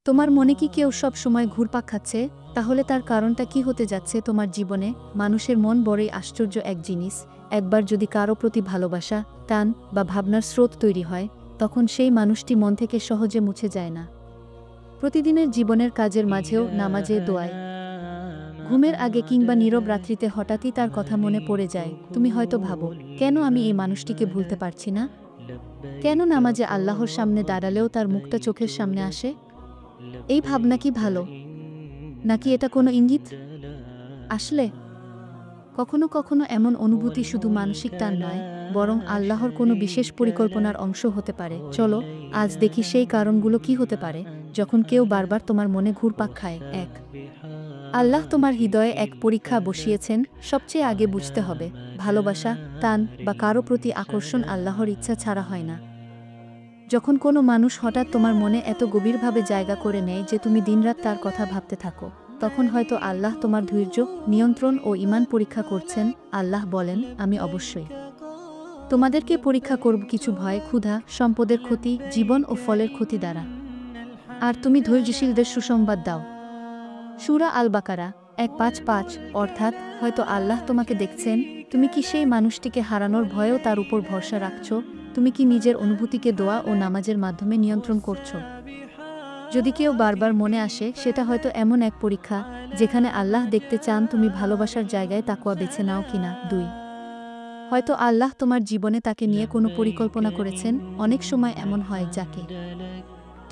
তোমার মনে কি কেউ সব সময় ঘুরপাক খাচ্ছে? তাহলে তার কারণটা কি হতে যাচ্ছে তোমার জীবনে? মানুষের মন বড়ই আশ্চর্য এক জিনিস। একবার যদি কারো প্রতি ভালোবাসা, টান বা ভাবনার স্রোত তৈরি হয়, তখন সেই মানুষটি মন থেকে সহজে মুছে যায় না। প্রতিদিনের জীবনের কাজের মাঝেও, নামাজে, দোয়ায়, ঘুমের আগে কিংবা নীরব রাত্রিতে হঠাৎই তার কথা মনে পড়ে যায়। তুমি হয়তো ভাবো, কেন আমি এই মানুষটিকে ভুলতে পারছি না? কেন নামাজে আল্লাহর সামনে দাঁড়ালেও তার মুখটা চোখের সামনে আসে? এই ভাবনা কি ভালো, নাকি এটা কোনো ইঙ্গিত? আসলে কখনো কখনো এমন অনুভূতি শুধু মানসিক টান নয়, বরং আল্লাহর কোনো বিশেষ পরিকল্পনার অংশ হতে পারে। চলো আজ দেখি সেই কারণগুলো কি হতে পারে যখন কেউ বারবার তোমার মনে ঘুরপাক খায়। এক, আল্লাহ তোমার হৃদয়ে এক পরীক্ষা বসিয়েছেন। সবচেয়ে আগে বুঝতে হবে, ভালোবাসা, টান বা কারো প্রতি আকর্ষণ আল্লাহর ইচ্ছা ছাড়া হয় না। যখন কোনো মানুষ হঠাৎ তোমার মনে এত গভীরভাবে জায়গা করে নেয় যে তুমি দিনরাত তার কথা ভাবতে থাকো, তখন হয়তো আল্লাহ তোমার ধৈর্য, নিয়ন্ত্রণ ও ঈমান পরীক্ষা করছেন। আল্লাহ বলেন, আমি অবশ্যই তোমাদেরকে পরীক্ষা করব কিছু ভয়, ক্ষুধা, সম্পদের ক্ষতি, জীবন ও ফলের ক্ষতি দ্বারা। আর তুমি ধৈর্যশীলদের সুসংবাদ দাও। সূরা আল বাকারা 155। অর্থাৎ হয়তো আল্লাহ তোমাকে দেখছেন। তুমি কি সেই মানুষটিকে হারানোর ভয়েও তার উপর ভরসা রাখছো? তুমি কি নিজের অনুভূতিকে দোয়া ও নামাজের মাধ্যমে নিয়ন্ত্রণ করছো? যদি কেউ বারবার মনে আসে, সেটা হয়তো এমন এক পরীক্ষা যেখানে আল্লাহ দেখতে চান তুমি ভালোবাসার জায়গায় তাকওয়া বেছে নাও কিনা। 2, হয়তো আল্লাহ তোমার জীবনে তাকে নিয়ে কোনো পরিকল্পনা করেছেন। অনেক সময় এমন হয়, যাকে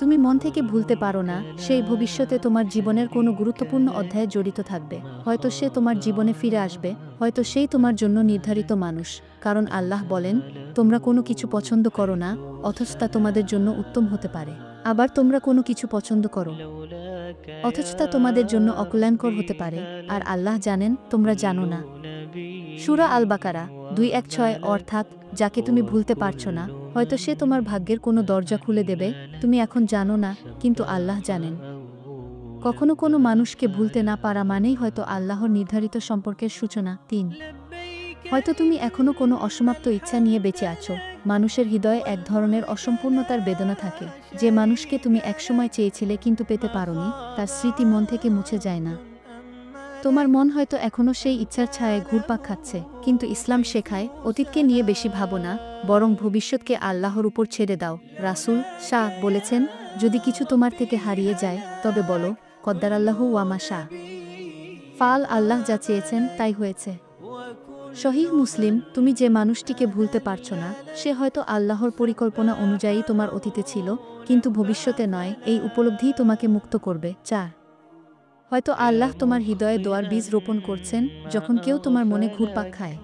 তুমি মন থেকে ভুলতে পারো না, সেই ভবিষ্যতে তোমার জীবনের কোনো গুরুত্বপূর্ণ অধ্যায়ে জড়িত থাকবে। হয়তো সে তোমার জীবনে ফিরে আসবে, হয়তো সেই তোমার জন্য নির্ধারিত মানুষ। কারণ আল্লাহ বলেন, তোমরা কোনো কিছু পছন্দ করো না, অথচ তা তোমাদের জন্য উত্তম হতে পারে। আবার তোমরা কোনো কিছু পছন্দ করো, অথচ তা তোমাদের জন্য অকল্যাণকর হতে পারে, আর আল্লাহ জানেন, তোমরা জানো না। সূরা আল বাকারা 2:16। অর্থাৎ যাকে তুমি ভুলতে পারছো না, হয়তো সে তোমার ভাগ্যের কোনো দরজা খুলে দেবে। তুমি এখন জানো না, কিন্তু আল্লাহ জানেন। কখনো কোনো মানুষকে ভুলতে না পারা মানেই হয়তো আল্লাহর নির্ধারিত সম্পর্কের সূচনা। 3, হয়তো তুমি এখনো কোনো অসমাপ্ত ইচ্ছা নিয়ে বেঁচে আছো। মানুষের হৃদয়ে এক ধরনের অসম্পূর্ণতার বেদনা থাকে। যে মানুষকে তুমি একসময় চেয়েছিলে কিন্তু পেতে পারোনি, তার স্মৃতি মন থেকে মুছে যায় না। তোমার মন হয়তো এখনো সেই ইচ্ছার ছায়ায় ঘুরপাক খাচ্ছে, কিন্তু ইসলাম শেখায়, অতীতকে নিয়ে বেশি ভাবো না, বরং ভবিষ্যৎকে আল্লাহর উপর ছেড়ে দাও। রাসূল শাহ বলেছেন, যদি কিছু তোমার থেকে হারিয়ে যায়, তবে বলো, কদ্দারাল্লাহু ওয়া মা শাআ ফাআল। আল্লাহ যা চেয়েছেন তাই হয়েছে। সহিহ মুসলিম। তুমি যে মানুষটিকে ভুলতে পারছো না, সে হয়তো আল্লাহর পরিকল্পনা অনুযায়ী তোমার অতীতে ছিল, কিন্তু ভবিষ্যতে নয়। এই উপলব্ধিই তোমাকে মুক্ত করবে। 4, হয়তো আল্লাহ তোমার হৃদয়ে দোয়ার বীজ রোপণ করছেন। যখন কেউ তোমার মনে ঘুরপাক খায়,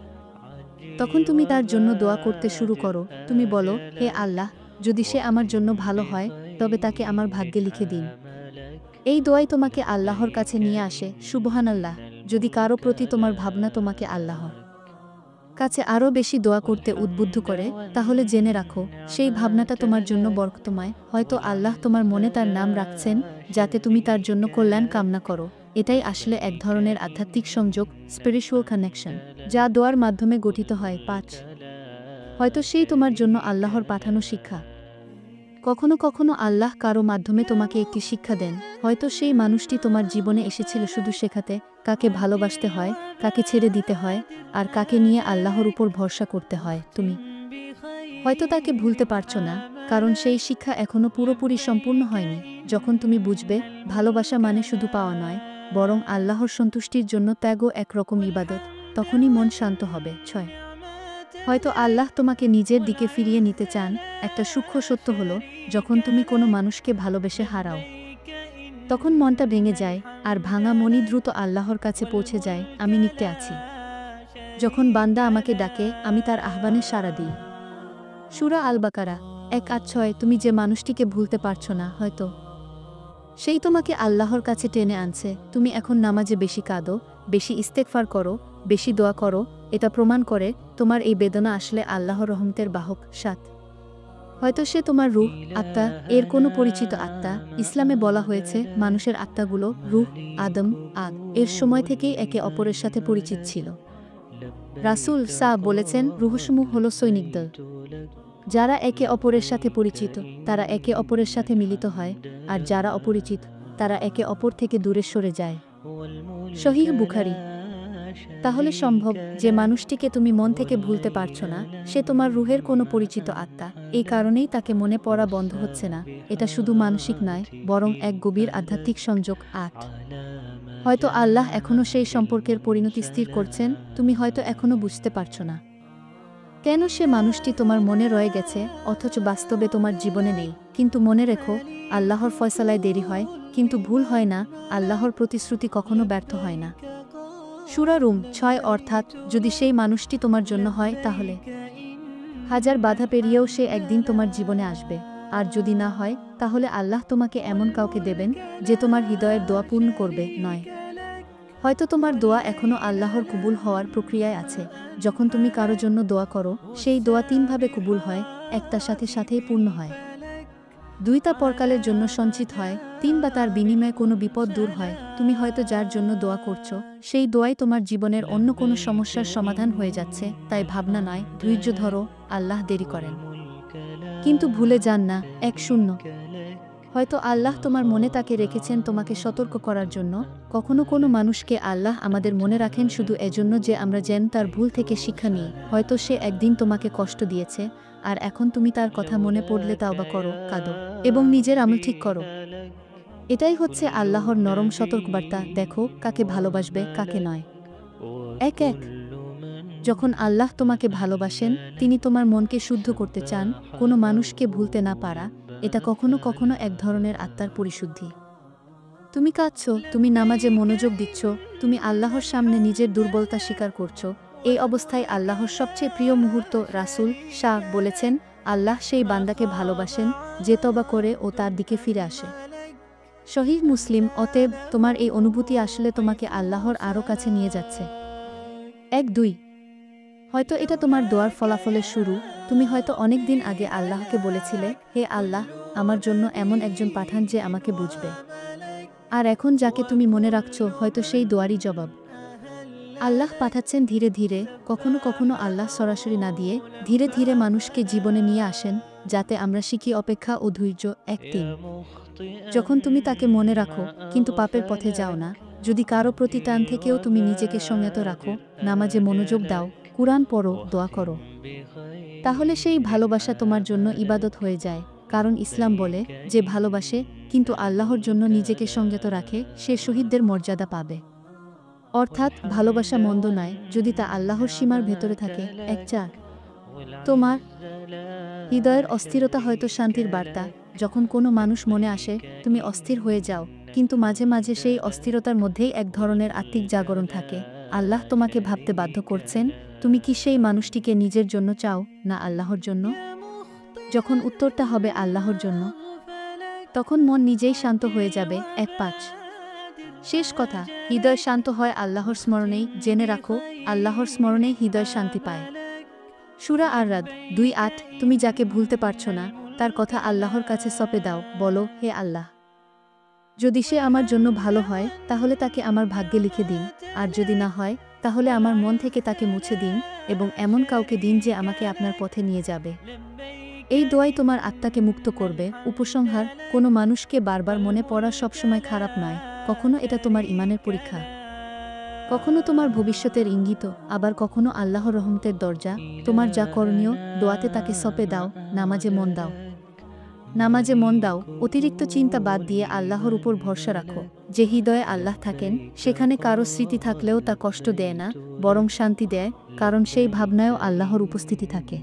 তখন তুমি তার জন্য দোয়া করতে শুরু করো। তুমি বলো, হে আল্লাহ, যদি সে আমার জন্য ভালো হয়, তবে তাকে আমার ভাগ্যে লিখে দিন। এই দোয়াই তোমাকে আল্লাহর কাছে নিয়ে আসে। সুবহানাল্লাহ। যদি কারো প্রতি তোমার ভাবনা তোমাকে আল্লাহর কাছে আরও বেশি দোয়া করতে উদ্বুদ্ধ করে, তাহলে জেনে রাখো, সেই ভাবনাটা তোমার জন্য বরকতময়। হয়তো আল্লাহ তোমার মনে তার নাম রাখছেন, যাতে তুমি তার জন্য কল্যাণ কামনা করো। এটাই আসলে এক ধরনের আধ্যাত্মিক সংযোগ, স্পিরিচুয়াল কানেকশন, যা দোয়ার মাধ্যমে গঠিত হয়। 5, হয়তো সেই তোমার জন্য আল্লাহর পাঠানো শিক্ষা। কখনো কখনো আল্লাহ কারো মাধ্যমে তোমাকে একটি শিক্ষা দেন। হয়তো সেই মানুষটি তোমার জীবনে এসেছিল শুধু শেখাতে, কাকে ভালোবাসতে হয়, কাকে ছেড়ে দিতে হয়, আর কাকে নিয়ে আল্লাহর উপর ভরসা করতে হয়। তুমি হয়তো তাকে ভুলতে পারছো না, কারণ সেই শিক্ষা এখনো পুরোপুরি সম্পূর্ণ হয়নি। যখন তুমি বুঝবে, ভালোবাসা মানে শুধু পাওয়া নয়, বরং আল্লাহর সন্তুষ্টির জন্য ত্যাগও একরকম ইবাদত, তখনই মন শান্ত হবে। 6, হয়তো আল্লাহ তোমাকে নিজের দিকে ফিরিয়ে নিতে চান। একটা সূক্ষ্ম সত্য হলো, যখন তুমি কোনো মানুষকে ভালোবেসে হারাও, তখন মনটা ভেঙে যায়, আর ভাঙা মনই দ্রুত আল্লাহর কাছে পৌঁছে যায়। আমি নিতে আছি। যখন বান্দা আমাকে ডাকে, আমি তার আহ্বানে সাড়া দিই। সূরা আল বাকারা 1:6। তুমি যে মানুষটিকে ভুলতে পারছো না, হয়তো সেই তোমাকে আল্লাহর কাছে টেনে আনছে। তুমি এখন নামাজে বেশি কাঁদো, বেশি ইস্তেগফার করো, বেশি দোয়া করো, এটা প্রমাণ করে তোমার এই বেদনা আসলে আল্লাহর রহমতের বাহক। 7, হয়তো সে তোমার রূহ, আত্মা, এর কোনো পরিচিত আত্মা। ইসলামে বলা হয়েছে, মানুষের আত্মাগুলো, রূহ, আদম, আগ এর সময় থেকেই একে অপরের সাথে পরিচিত ছিল। রাসূল সাহ বলেছেন, রূহসমূহ হলো সৈনিকদল, যারা একে অপরের সাথে পরিচিত তারা একে অপরের সাথে মিলিত হয়, আর যারা অপরিচিত তারা একে অপর থেকে দূরে সরে যায়। সহিহ বুখারী। তাহলে সম্ভব যে মানুষটিকে তুমি মন থেকে ভুলতে পারছো না, সে তোমার রুহের কোনো পরিচিত আত্মা, এই কারণেই তাকে মনে পড়া বন্ধ হচ্ছে না। এটা শুধু মানসিক নয়, বরং এক গভীর আধ্যাত্মিক সংযোগ। হয়তো আল্লাহ এখনও সেই সম্পর্কের পরিণতি স্থির করছেন, তুমি হয়তো এখনও বুঝতে পারছো না কেন সে মানুষটি তোমার মনে রয়ে গেছে অথচ বাস্তবে তোমার জীবনে নেই। কিন্তু মনে রেখো, আল্লাহর ফয়সালায় দেরি হয়, কিন্তু ভুল হয় না। আল্লাহর প্রতিশ্রুতি কখনো ব্যর্থ হয় না। সূরা রুম 6। অর্থাৎ যদি সেই মানুষটি তোমার জন্য হয়, তাহলে হাজার বাধা পেরিয়েও সে একদিন তোমার জীবনে আসবে। আর যদি না হয়, তাহলে আল্লাহ তোমাকে এমন কাউকে দেবেন যে তোমার হৃদয়ের দোয়া পূর্ণ করবে। নয়, হয়তো তোমার দোয়া এখনও আল্লাহর কবুল হওয়ার প্রক্রিয়ায় আছে। যখন তুমি কারো জন্য দোয়া করো, সেই দোয়া 3 ভাবে কবুল হয়। একটা সাথেই পূর্ণ হয়, 2 তা পরকালের জন্য সঞ্চিত হয়, 3 বা তার বিনিময়ে কোনো বিপদ দূর হয়। তুমি হয়তো যার জন্য দোয়া করছো, সেই দোয়াই তোমার জীবনের অন্য কোনো সমস্যার সমাধান হয়ে যাচ্ছে। তাই ভাবনা নয়, ধৈর্য ধরো, আল্লাহ দেরি করেন কিন্তু ভুলে যান না। 1-0। হয়তো আল্লাহ তোমার মনে তাকে রেখেছেন তোমাকে সতর্ক করার জন্য। কখনো কোনো মানুষকে আল্লাহ আমাদের মনে রাখেন শুধু এজন্য যে আমরা যেন তার ভুল থেকে শিক্ষা নিই। হয়তো সে একদিন তোমাকে কষ্ট দিয়েছে, আর এখন তুমি তার কথা মনে পড়লে তাওবা করো, কাঁদো এবং নিজের আমল ঠিক করো। এটাই হচ্ছে আল্লাহর নরম সতর্কবার্তা। দেখো কাকে ভালোবাসবে, কাকে নয়। 1-1। যখন আল্লাহ তোমাকে ভালোবাসেন, তিনি তোমার মনকে শুদ্ধ করতে চান। কোনো মানুষকে ভুলতে না পারা, এটা কখনো কখনো এক ধরনের আত্মার পরিশুদ্ধি। তুমি কাঁদছো, তুমি নামাজে মনোযোগ দিচ্ছ, তুমি আল্লাহর সামনে নিজের দুর্বলতা স্বীকার করছো। এই অবস্থায় আল্লাহর সবচেয়ে প্রিয় মুহূর্ত। রাসূল শাহ বলেছেন, আল্লাহ সেই বান্দাকে ভালোবাসেন যে তওবা করে ও তার দিকে ফিরে আসে। সহিহ মুসলিম। অতএব তোমার এই অনুভূতি আসলে তোমাকে আল্লাহর আরও কাছে নিয়ে যাচ্ছে। 1-2। হয়তো এটা তোমার দোয়ার ফলাফলের শুরু। তুমি হয়তো অনেক দিন আগে আল্লাহকে বলেছিলে, হে আল্লাহ, আমার জন্য এমন একজন পাঠান যে আমাকে বুঝবে। আর এখন যাকে তুমি মনে রাখছো, হয়তো সেই দোয়ারই জবাব। আল্লাহ পাঠাচ্ছেন ধীরে ধীরে। কখনো কখনো আল্লাহ সরাসরি না দিয়ে ধীরে ধীরে মানুষকে জীবনে নিয়ে আসেন, যাতে আমরা শিখি অপেক্ষা ও ধৈর্য। 1-3। যখন তুমি তাকে মনে রাখো কিন্তু পাপের পথে যাও না, যদি কারো প্রতি টান থেকেও তুমি নিজেকে সংযত রাখো, নামাজে মনোযোগ দাও, কুরআন পড়ো, দোয়া করো, তাহলে সেই ভালোবাসা তোমার জন্য ইবাদত হয়ে যায়। কারণ ইসলাম বলে, যে ভালোবাসে কিন্তু আল্লাহর জন্য নিজেকে সংযত রাখে, সে শহীদদের মর্যাদা পাবে। অর্থাৎ ভালোবাসা মন্দ নয়, যদি তা আল্লাহর সীমার ভেতরে থাকে। 1-4। তোমার হৃদয়ের অস্থিরতা হয়তো শান্তির বার্তা। যখন কোনো মানুষ মনে আসে, তুমি অস্থির হয়ে যাও, কিন্তু মাঝে মাঝে সেই অস্থিরতার মধ্যেই এক ধরনের আত্মিক জাগরণ থাকে। আল্লাহ তোমাকে ভাবতে বাধ্য করছেন, তুমি কি সেই মানুষটিকে নিজের জন্য চাও না আল্লাহর জন্য? যখন উত্তরটা হবে আল্লাহর জন্য, তখন মন নিজেই শান্ত হয়ে যাবে। 1-5। শেষ কথা, হৃদয় শান্ত হয় আল্লাহর স্মরণেই। জেনে রাখো, আল্লাহর স্মরণেই হৃদয় শান্তি পায়। সূরা আর-রাদ 2-8। তুমি যাকে ভুলতে পারছো না, তার কথা আল্লাহর কাছে সঁপে দাও। বলো, হে আল্লাহ, যদি সে আমার জন্য ভালো হয়, তাহলে তাকে আমার ভাগ্যে লিখে দিন, আর যদি না হয়, তাহলে আমার মন থেকে তাকে মুছে দিন, এবং এমন কাউকে দিন যে আমাকে আপনার পথে নিয়ে যাবে। এই দোয়াই তোমার আত্মাকে মুক্ত করবে। উপসংহার, কোনো মানুষকে বারবার মনে পড়া সবসময় খারাপ নয়। কখনো এটা তোমার ঈমানের পরীক্ষা, কখনো তোমার ভবিষ্যতের ইঙ্গিত, আবার কখনো আল্লাহর রহমতের দরজা। তোমার যা করণীয়, দোয়াতে তাকে সঁপে দাও, নামাজে মন দাও, অতিরিক্ত চিন্তা বাদ দিয়ে আল্লাহর উপর ভরসা রাখো। যে হৃদয়ে আল্লাহ থাকেন, সেখানে কারো স্মৃতি থাকলেও তা কষ্ট দেয় না, বরং শান্তি দেয়, কারণ সেই ভাবনায়ও আল্লাহর উপস্থিতি থাকে।